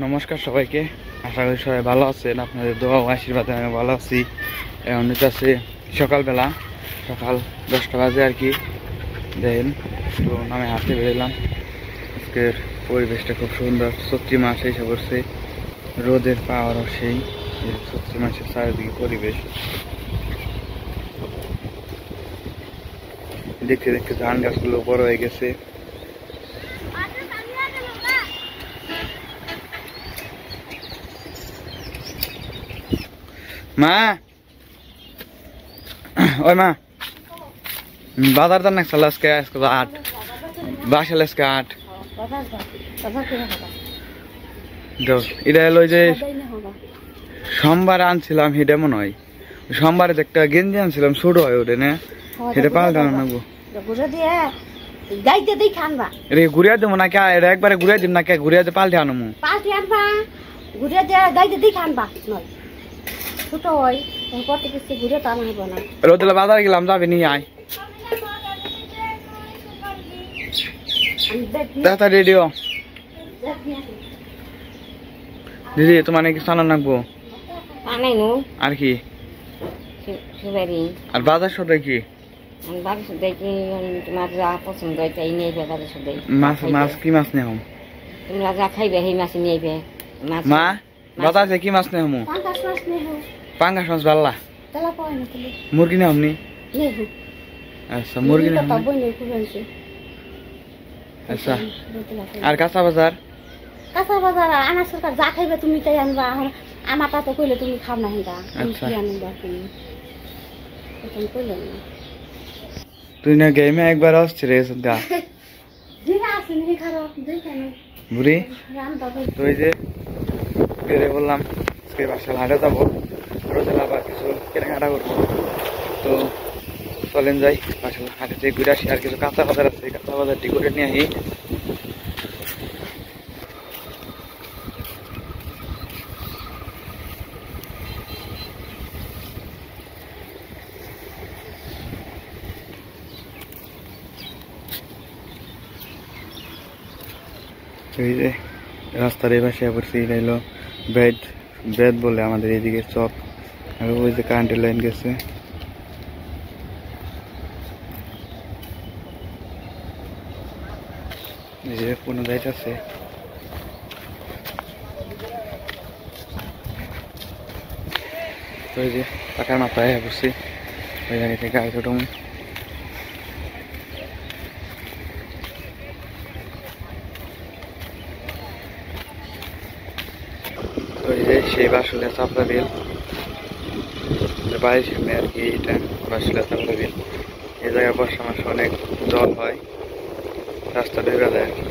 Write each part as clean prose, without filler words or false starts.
নমস্কার সবাইকে, আশা করি সবাই ভালো আছেন। আপনাদের দোয়া ও আশীর্বাদে আমি ভালো আছি। এখন আছে সকালবেলা, সকাল 10টা বাজে আর কি। দেখেন তো আমি হাঁটতে বেরোলাম। আজকের পরিবেশটা খুব সুন্দর, চৈত্র মাস এসে পড়ছে, রোদের পাওয়ারও সেই। চৈত্র মাসের চারিদিকে পরিবেশ দেখতে দেখতে ধান গাছগুলো বড় হয়ে গেছে। মা, ওই মা, বাজার দান না চাল আজকে 8 বাসাল আজকে 8 এটা হলো যে সোমবার আনছিলাম, সেটা মনে হয় সোমবারে একটা গেঞ্জি আনছিলাম, ছোট হয় ওটা না, সেটা পাল্টানো নাকবো। ঘুরিয়া দেবো নাকি এটা একবারে ঘুরিয়া দিব নাকি ঘুরিয়া দিয়ে পাল্টে আনবো? রোদলা বাজার গেলাম, যাবে নিয়ে আয় রেডিও দিদি। তোমার নাকি চালান রাখবো আর কি? আর বাজার সদাই কি? মাছ কি মাছ নেব? তোমরা যা খাইবে সেই মাছ নিয়ে মা, বাজার কি মাছ নেব? পাঙ্গাস মাছ বাল্লা, মুরগি নেব নি? আচ্ছা মুরগি নেব। আচ্ছা আর কাঁচা বাজার? কাঁচা বাজার আনা সরকার যা খাইবে তুমি তাই আনবা। আমারটা তো কইলে তুমি খাও না, হিন্দা আনবা তুমি কইলে না। তুই না গেমে একবার আসছে রে সন্ধ্যা বুড়ি। তুই যে বেড়ে বললাম আজকে বাসায় হাঁটা যাবো, রোদে আবার কিছু কেনাকাটা করবো, তো চলেন যাই বাসায় হাঁটে যে ঘুরে আসি। আর কিছু কাঁচা বাজার আছে, কাঁচা বাজারটি করে নিয়ে আসি। এই যে রাস্তার এই পাশে পড়ছি, এটা হলো বেদ বলে আমাদের এইদিকে চক। আর ওই যে কারেন্টের লাইন গেছে। এই যে কোনো যাইতেছে, ওই যে পাকার মাথায় পড়ছি, ওই জায়গা থেকে গাড়ি ছোট। সেই বাসুলিয়া চাপড়া বিল বাড়ির সামনে আর কি, এটা বাসুলিয়া চাপড়া বিল। এই জায়গায় বর্ষা মাসে অনেক জল হয়, রাস্তা ঢেকে যায় আর কি।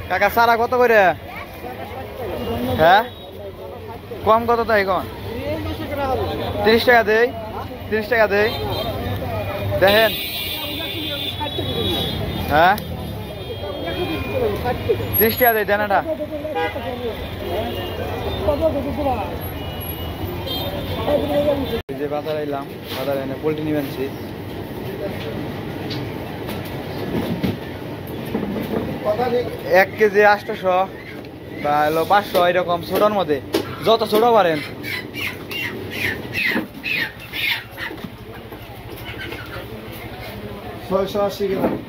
কাকা সারা কত করে? হ্যাঁ কম কত তাই কন? 30 টাকা দেই, 30 টাকা দেই। দেখেন হ্যাঁ 30 টাকা দেই, দেন এটা। যে বাজার এলাম, বাজার এনে পোল্ট্রি নিয়ে আনছি। 1 কেজি 800 বা হলো 500 এরকম ছোটোর মধ্যে, যত ছোট পারেন।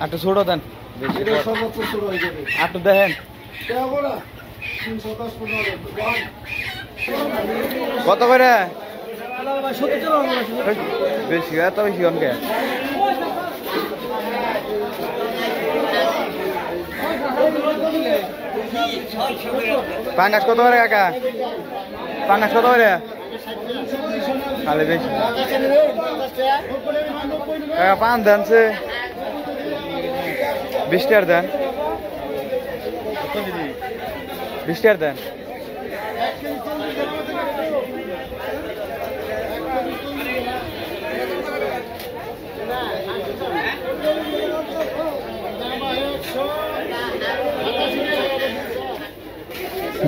একটু ছোট দেন, একটু দেখেন। কত করে বেশি এত বেশি অনকে পাঙ্গাস কত করে কাকা পাঙ্গাস কত করে তাহলে বেশি কাকা পান দেন সে 20 টাকার দেন 20 টাকার দেন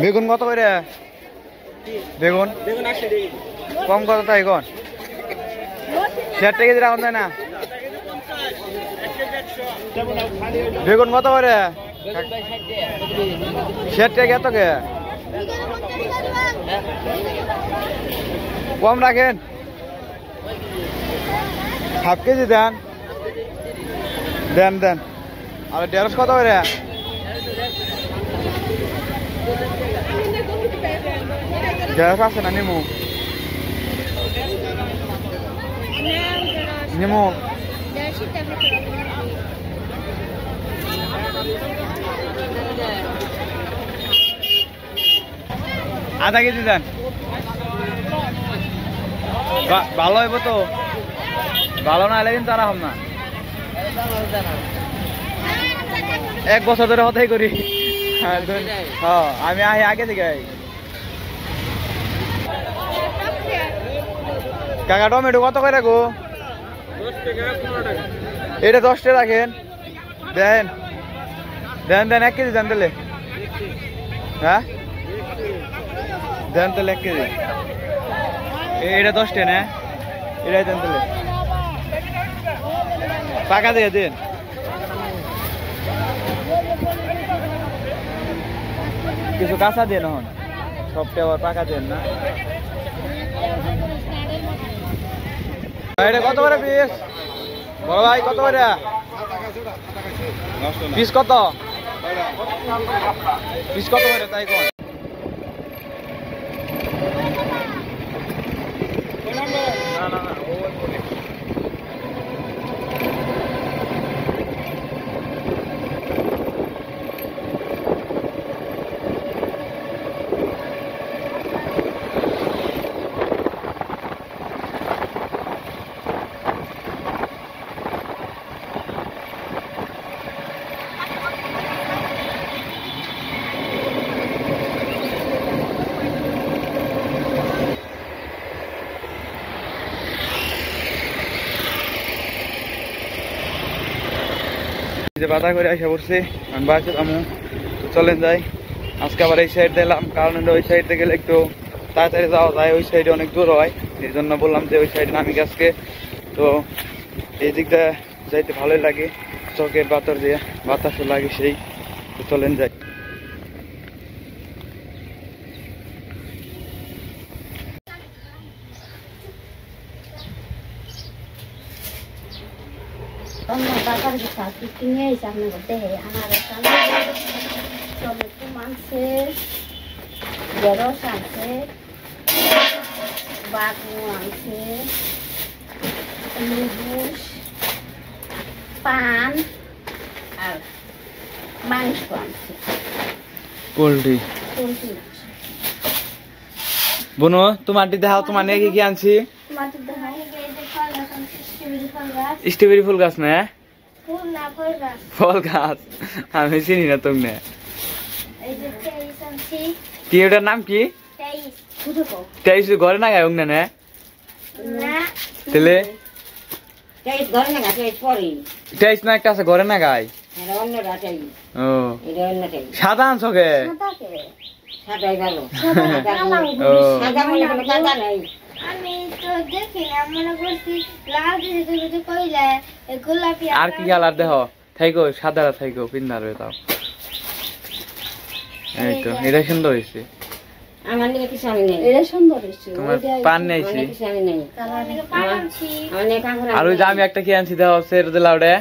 বেগুন কত করে বেগুন কম কত তাই কোন 60 টাকা দিলে এখন না বেগুন কত করে 60 টাকা এত কে কম রাখেন হাফ কেজি দেন দেন দেন আর ঢেঁড়স কত করে ঢেঁড়স আছে না নিমু নিমু আধা কেজি দেন ভালো হইব তো ভালো না হলে কিন্তু আরাম না 1 বছর ধরে হতেই করি হ্যাঁ আমি আহি আগে থেকে কাকা টমেটো কত করে গো 10 টাকা 15 টাকা এটা 10 টাকা রাখেন দেন দেন দেন 1 কেজি দেন তাহলে হ্যাঁ দেন তাহলে 1 কেজি এটা 10 টাকা না এটাই দেন তাহলে পাকা দিয়ে দেন কিছু কাঁচা দেন এখন সবটা আবার পাকা দেন না এটা কত করে পিস বড় ভাই কত করে পিস কত পিস কত করে তাই কোন না না না বাধা করে আসা পড়ছে আমি বাসে আমি চলেন যাই আজকে আবার এই সাইড দিলাম কারণ ওই সাইডে গেলে একটু তাড়াতাড়ি যাওয়া যায় ওই সাইডে অনেক দূর হয় এই জন্য বললাম যে ওই সাইডে নামি আজকে তো এই দিকটা যাইতে ভালোই লাগে চকের বাতর দিয়ে বাতাসও লাগে সেই তো চলেন যাই বাজার গেছে আজকে কিনে এসে আপনার দেহে আমার টমেটো আনছে ঢেঁড়স আনছে বাগু আনছে লেবু পান আর মাংস আনছে পোল্ট্রি পোলট্রি বোনো তোমার দেখাও তোমার নিয়ে কি কি আনছি মাটির দেখায় স্ট্রবেরি ফুল গাছ না ফুল না ফল গাছ ফল গাছ আমি চিনি না তুমি এই যে তেইশ আনছি কি ওটার নাম কি তেইশ শুধু তো তেইশ ঘরে না গায় না না তাহলে তেইশ ঘরে না গাছে পরে তেইশ না একটা আছে ঘরে না গায় এটা অন্যটা তেইশ ও এটা অন্য তেইশ সাদা আনছো কে সাদাকে সাদাই ভালো ও সাদা মনে কোনো কাঁচা নেই আমি তো দেখি না মনে করছি লাল দিদি তুমি তো কইলে গোলাপি আর কি কালার দেখো থাইকো সাদা থাইকো পিন্দার তাও এই তো এটা সুন্দর হয়েছে আমার নিয়ে কিছু আমি নেই এটা সুন্দর হইছে তোমার পান নেইছি আমার কিছু আমি নেই কালার থেকে পাচ্ছি আমার নিয়ে কাঁকড়া আর ওই যে আমি একটা কি আনছি দেখো সের দিলা ওটা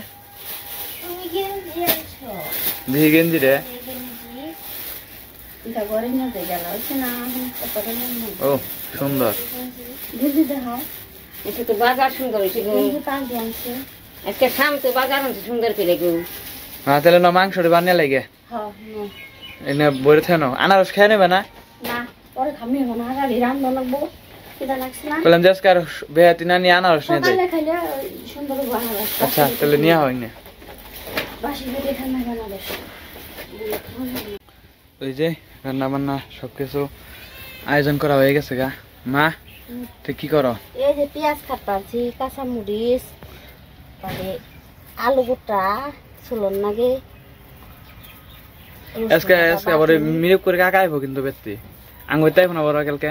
তুমি গেঞ্জি আনছো দিহি গেঞ্জি রে এটা ঘরে নিয়ে গেল হচ্ছে না ও সুন্দর। দিদি দেখাও এটা তো বাজার সুন্দর হয়েছে গো। দিদি পাক দিয়েছে। আজকে শাম তো বাজার হচ্ছে সুন্দর করে গো। তাহলে না মাংসটা বানিয়ে লাগে হ্যাঁ এনে বইরে থেনো আনারস খেয়ে নেবে না? না পরে খামি না আগালি রান্না লাগবো কিটা লাগছে না বললাম যে আজকে আর বেহাতি না নিয়ে আনারস নিয়ে যাই। সকালে খাইলে সুন্দর বানালাম। আচ্ছা তাহলে নিয়ে হয় না। বাসি বেটে ঠান্ডা বানাবে। ওই যে রান্না বান্না সবকিছু আয়োজন করা হয়ে গেছে গা। মা তুই কি করো? এই যে পেঁয়াজ কাটছি, কাঁচা মরিচ, তারপরে আলু গোটা, চুলন নাগে। আজকে আজকে আবার মিরুপ করে কাকা আইবো কিন্তু বেত্তি আঙ্গুর তাই ফোন আবার কালকে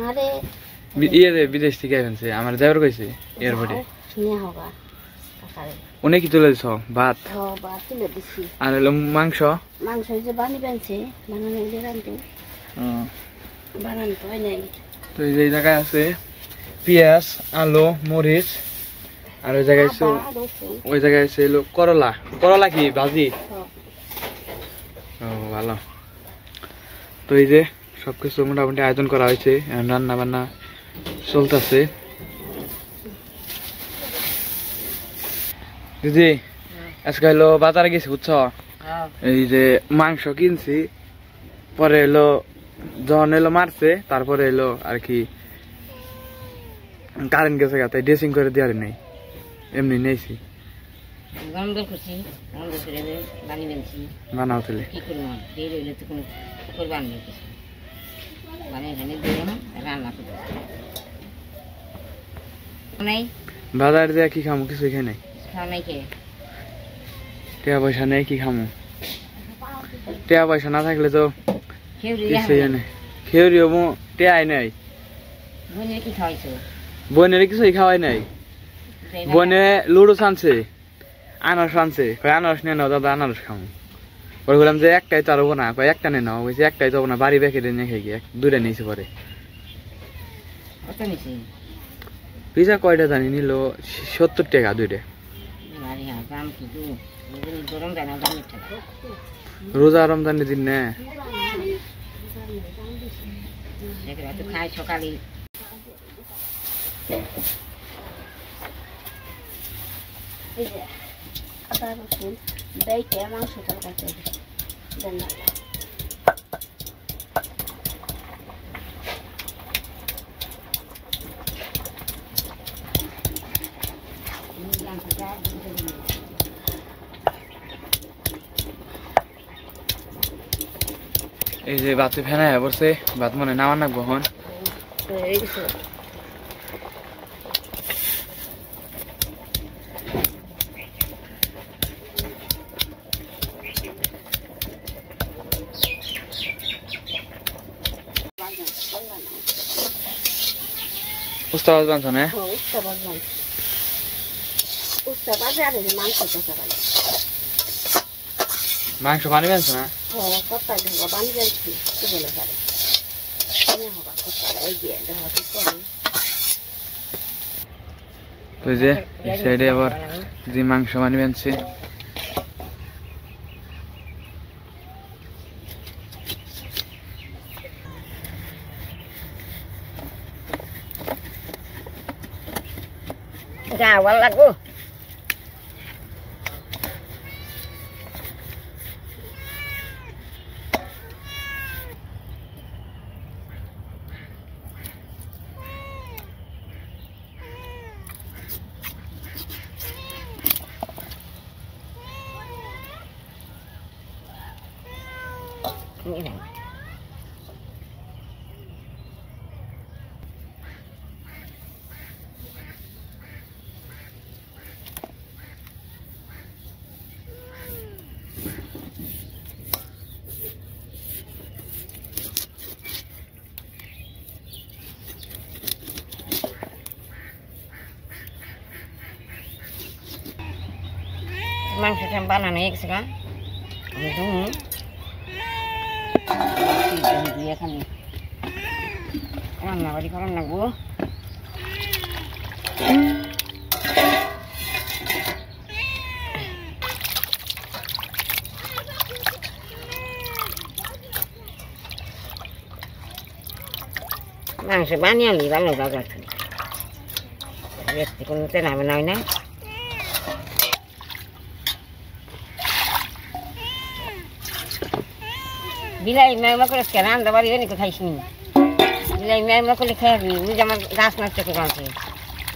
আরে ইয়ে বিদেশ থেকে আইছে আমার যাবার কইছে এয়ারপোর্টে নিয়ে হবা কাকারে। উনি কি তুলে দিছ? ভাত হ্যাঁ বা তুলে দিছি। আর হলো মাংস। মাংস যে বানি বানছে বানানো দিয়ে রান্ধু বানানো তো হয় নাই। তো এই যে জায়গায় আছে পেঁয়াজ, আলু, মরিচ, আর ওই জায়গায় আছে আদা, রসুন। ওই জায়গায় আছে হলো করলা। করলা কি ভাজি? হ্যাঁ। ও ভালো। তো এই যে সবকিছু মোটামুটি আয়োজন করা হয়েছে, রান্না বান্না চলতেছে। দিদি আজকে হলো বাজারে গেছি বুঝছো, এই যে মাংস কিনছি, পরে এলো যখন এলো মারছে, তারপরে এলো আর কি কারেন্ট গেছে তাই ড্রেসিং করে দেওয়ার নেই, এমনি নিয়েছি। গন্ধ করছি, গন্ধ করে বানিয়ে নিয়েছি। বানাও তাহলে কি করবো, দেরি হইলে তো কোনো করবার নেই কিছু, বানিয়ে এখানে দিয়ে রান্না করবো নাই। বাজার দিয়ে কি খামো? কিছু এখানে খাওয়া নাই খেয়ে টাকা পয়সা নেই, কি খামো? টাকা পয়সা না থাকলে তো খেয়ে কিছুই নেই। খেয়ে টেয়াই নাই, বোনের কি খাওয়াইছো? বোনের কিছুই খাওয়াই নাই। বোনে লুডো আনছে, আনারস আনছে, কয় আনারস নিয়ে নাও দাদা, আনারস খামো। পরে বললাম যে একটাই তো আরবো না, কয় একটা নিয়ে নাও। বলছি একটাই তো না, বাড়ি ব্যাকে নিয়ে খেয়ে গিয়ে দুইটা নিয়েছে। পরে কত নিছি? পিজা কয়টা জানি নিল 70 টাকা দুইটা। আরে হ্যাঁ, দাম কিন্তু গরম যায় না, দামের টাকা। রোজা রমজানের দিন না এগুলো তো খাই সকালে। এই যে আদা রসুন বেটে মাংস তরকারি দেন না। এই যে বাতে ফেনা হয়ে পড়ছে, ভাত মনে নামান রাখবো হন। উস্তা বাজ বানছ না? উস্তা বাজারে মাংস তরকারি মাংস বানি বানছ না? কত্তা ঢাকা বানি যাচ্ছি বলে পারে হবা কত্তা এই দিয়ে দেখা করে। তো যে এই সাইডে আবার যে মাংস বানি বানছে। যা ভালো লাগবো। মাংসটা বানানো হয়ে গেছে গা, এখানে রান্না বাড়ি করার লাগবো। মাংস বানিয়ে আনি ভালো বাজার থেকে কোনো তেল হবে নয় না বিলাই মেঘমা করে রান্না বাড়ি অনেক খাইছি বিলাই মেঘমা করে খাইবি বুঝে আমার গাছ নষ্ট করে আছে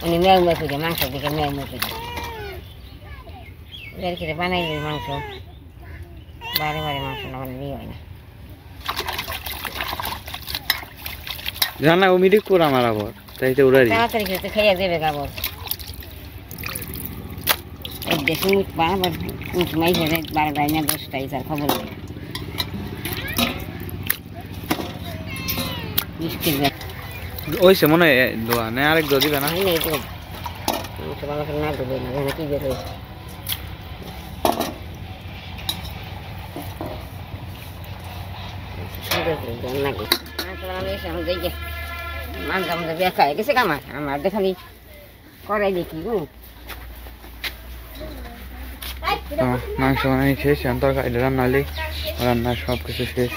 উনি মেঘমা করে মাংস দিকে মেঘমা করে করে বানাইলি মাংস বারে বারে মাংস না বানালে হয় না জানা ও মিডিক পুরা আমার আবার তাই তো উড়ারি তাড়াতাড়ি খেতে খাইয়া দেবে গাবর এক দেশে উঠ পা আবার উঠ মাই হয়ে 12টায় না 10টায় তার খবর নেই মিষ্টির ব্যাগ ওইসে মনে হয় দোয়া না আরেক দো দিবে না হয় না এটা মাংস ভালো করে না দেবে না যেন কি বের হয়েছে নাকি মাংস বানানো এসে আমি দেখি মাঝে মাঝে বেকা হয়ে গেছে কামার আমার দেখালি করাই দেখি মাংস বানাই শেষ তরকারি রান্নালি রান্না সব কিছু শেষ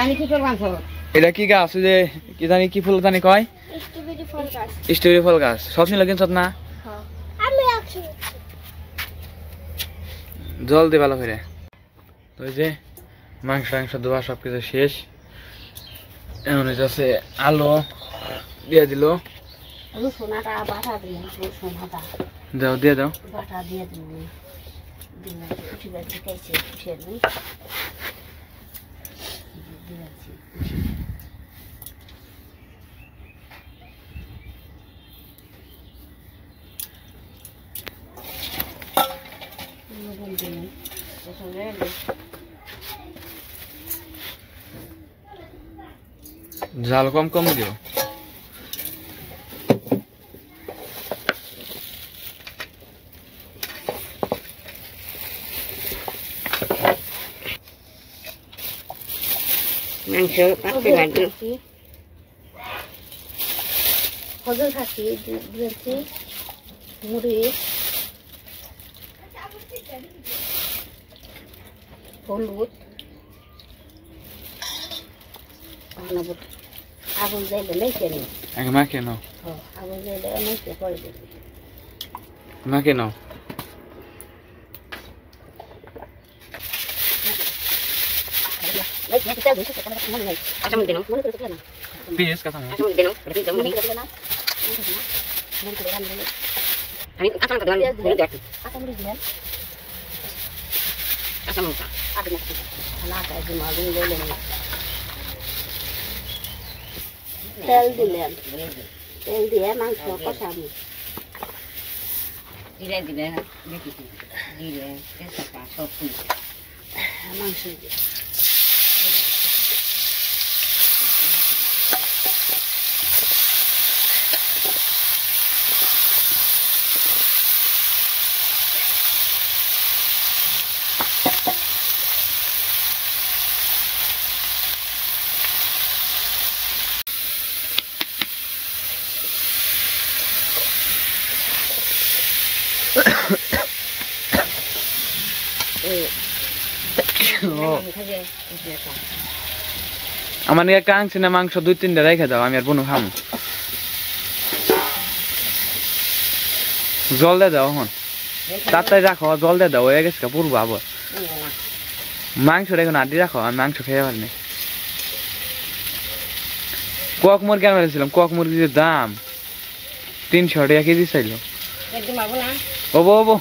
আমি কি করবো এটা কি গাছ যে কি জানি কি ফুল জানি কয় স্ট্রবেরি ফল গাছ সব ছিল কিন্তু না জল দিয়ে ভালো করে তো ওই যে মাংস টাংস ধোয়া সব কিছু শেষ এমন হচ্ছে আলু দিয়ে দিল রসুনটা বাটা দিয়ে রসুন আদা দাও দিয়ে দাও বাটা দিয়ে দিবি দিলে কুচি বাজি খাইছে কুচিয়ে দিবি দিয়েছি জাল কম কম দিও মাংস পাতে ভাজি হজল খাসি দিয়েছি মুড়ি হলুদ আগুন যাইলে মেখে নি আগে মাকে নাও আগুন যাইলে মেখে করে দিবি মাকে নাও আচ্ছা মনে দিন পিস কথা আচ্ছা মনে দিন আমি আচ্ছা মনে দিন মনে দেখি আটা মুড়ি দিলেন আচ্ছা মনে আটা মুড়ি না তাই দিন আগুন যাইলে তেল দিলেন তেল দিয়ে মাংস কষাবি দিলে দিলে দেখি দিলে তেজপাতা সব ফুল মাংস দিয়ে আমার নিয়ে একটা আনছি না মাংস 2-3টা রেখে দাও আমি আর বোনও খামো জল দিয়ে দাও এখন তাড়াতাড়ি রাখো জল দিয়ে দাও হয়ে গেছে পূর্ব আবার মাংস রেখো না আড্ডি রাখো আমি মাংস খেয়ে পারিনি কক মুরগি আনতে ছিলাম কক মুরগির দাম 300 টাকা কেজি চাইলো ওবো ওবো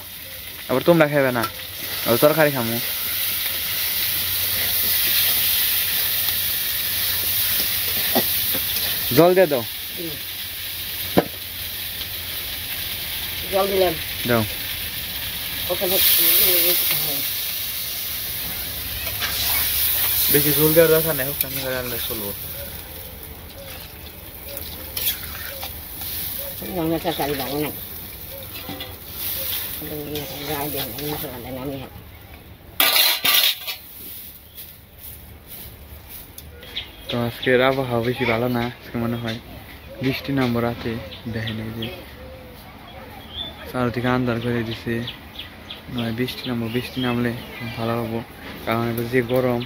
আবার তোমরা খাইবে না আবার তরকারি খামো জল দিয়ে দাও জল দিলাম দাও ওখানে বেশি ঝোল দেওয়ার দরকার নেই হোক আমি রান্না চলবো আমরা তরকারি ভালো না গায়ে দেন মশলা দেন আমি তো আজকের আবহাওয়া বেশি ভালো না আজকে মনে হয় বৃষ্টি নামবো রাতে দেখেন এই যে চারদিকে আন্ধার করে দিছে নয় বৃষ্টি নামবো বৃষ্টি নামলে ভালো হবো কারণ যে গরম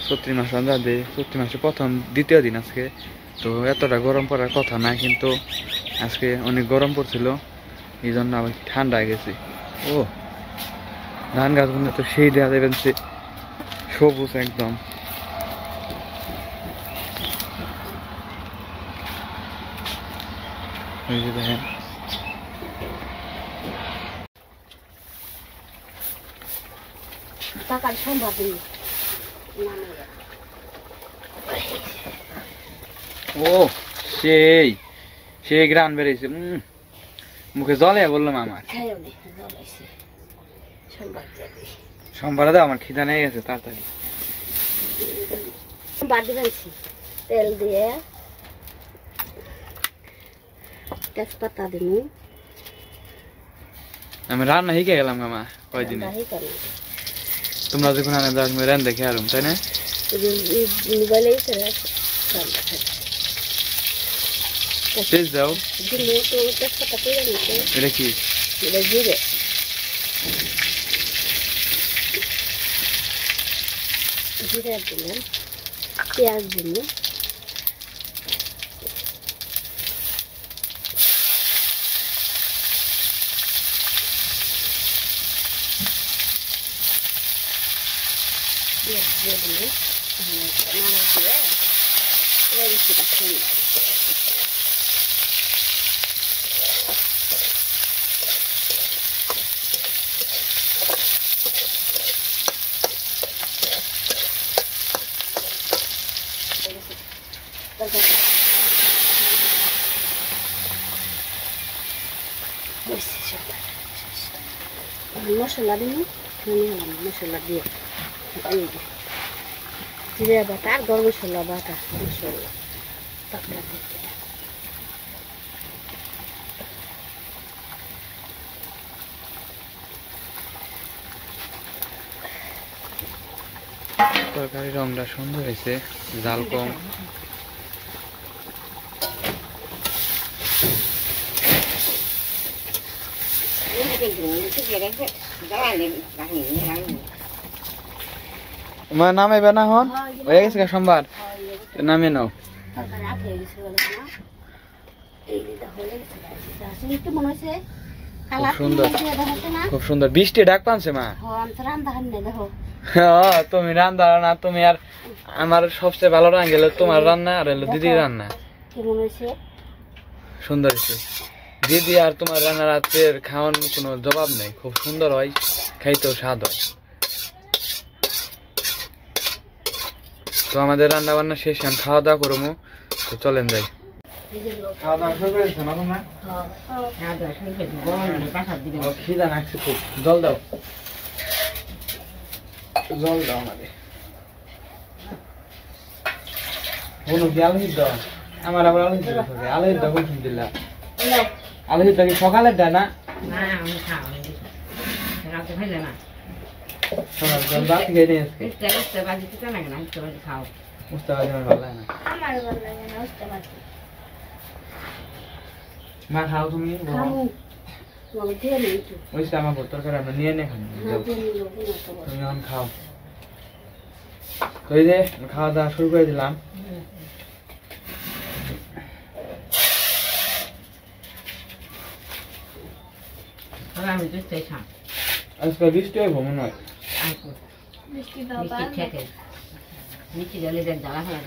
চৈত্র মাস আন্দাজ দেয় চৈত্র মাসে প্রথম দ্বিতীয় দিন আজকে তো এতটা গরম পড়ার কথা না, কিন্তু আজকে অনেক গরম পড়ছিল, এই জন্য আমি ঠান্ডা হয়ে গেছি। ও ধান গাছগুলো তো সেই দেওয়া যাবেন, সবুজ একদম। এই যে দেখেন টাকার সম্ভব নেই। ও সেই সেই গ্রান বেরিয়েছে, মুখে জলে বললাম আমার। সোমবার দাও, আমার খিদা নিয়ে গেছে তাড়াতাড়ি। বাড়ি দিয়েছি তেল দিয়ে, তেজপাতা দিন। আমি রান্না শিখে গেলাম মা কয়দিনে। তোমরা যখন আনে দাও তুমি রান দেখে আলুম, তাই না? তেজ দাও। এটা কি? জিরে, জিরে দিলেন, পেঁয়াজ দিলেন, পেঁয়াজ দিয়ে দিলেন, নাড়া দিয়ে রেসিটা সুন্দর। মশলা দিন, মশলা দিয়ে জিরে বাটা আর গরম মশলা বাটা, মশলা তরকারির রংটা সুন্দর হয়েছে, জাল কম। মা নামাইবে না হন, হয়ে গেছে সোমবার, নামিয়ে নাও। খুব সুন্দর বৃষ্টি ডাক পানছে মা। তুমি রান্না না, তুমি আর আমার সবচেয়ে ভালো রান গেল তোমার রান্না আর হলো দিদির রান্না। সুন্দর হয়েছে দিদি আর তোমার রান্না, রাতের খাওয়ার কোনো জবাব নেই, খুব সুন্দর হয়, খাইতেও স্বাদ হয়। তো আমাদের রান্না বান্না শেষ, আমি খাওয়া দাওয়া করবো, তো চলেন যাই। খাওয়া দাওয়া শুরু করেছো না তোমরা? খিদা লাগছে খুব, জল দাও, জল দাও আমাদের। কোনো কি আলু সিদ্ধ? আমার আবার আলু সিদ্ধ, আলু সিদ্ধ কোন দিলা? আলু সিদ্ধ কি সকালের দেয় না? মা খাও তুমি? আমার তরকারি আমরা নিয়ে নে খাবো, তুমি এখন খাও। তো এই যে খাওয়া দাওয়া শুরু করে দিলাম। আজকে বৃষ্টি হয় মনে হয়। মিষ্টি জলে জ্বালা হয়ে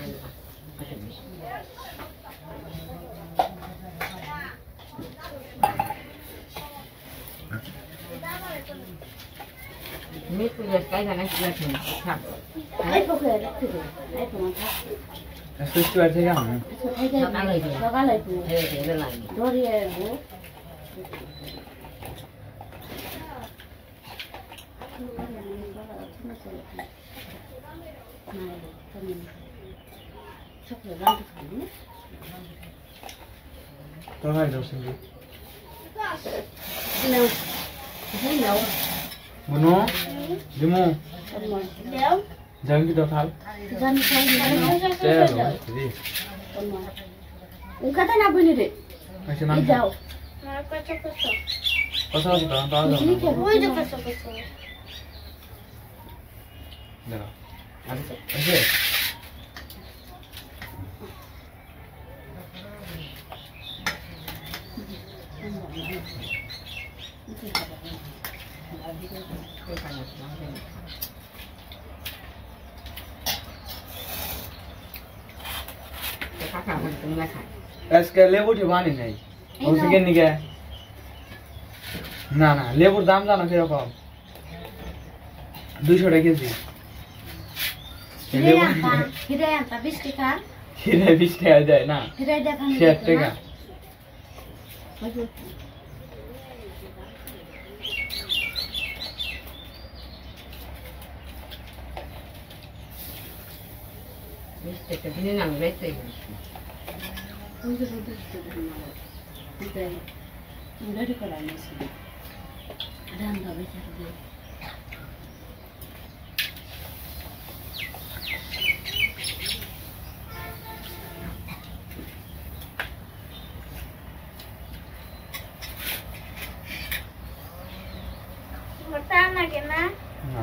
Bueno, Dimo, jangan kita hal. Kata nak beli deh. Macam mana? Jauh. Pasal kita tahu dah. Oh, itu pasal. Dah. Ada. আজকে লেবু ঠিক বানি নাই বলছি কেন নিকে না না লেবুর দাম জানো কিরকম 200 টাকা কেজি লেবু হিরে আনতা 20 টাকা হিরে 20 টাকা দেয় না হিরে দেখান 60 টাকা রেডি করা নিয়েছি রান্না বেচারা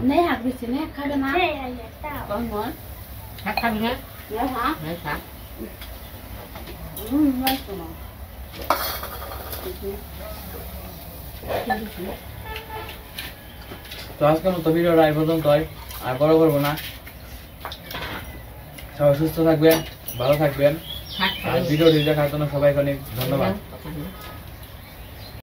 नहीं हाथ बीच में खावे ना कौन कौन খাবি না ये हाँ খা नहीं सुनो তো আজকের মতো ভিডিওটা এই পর্যন্তই আর বড় করবো না সবাই সুস্থ থাকবেন ভালো থাকবেন আর ভিডিওটি দেখার জন্য সবাইকে অনেক ধন্যবাদ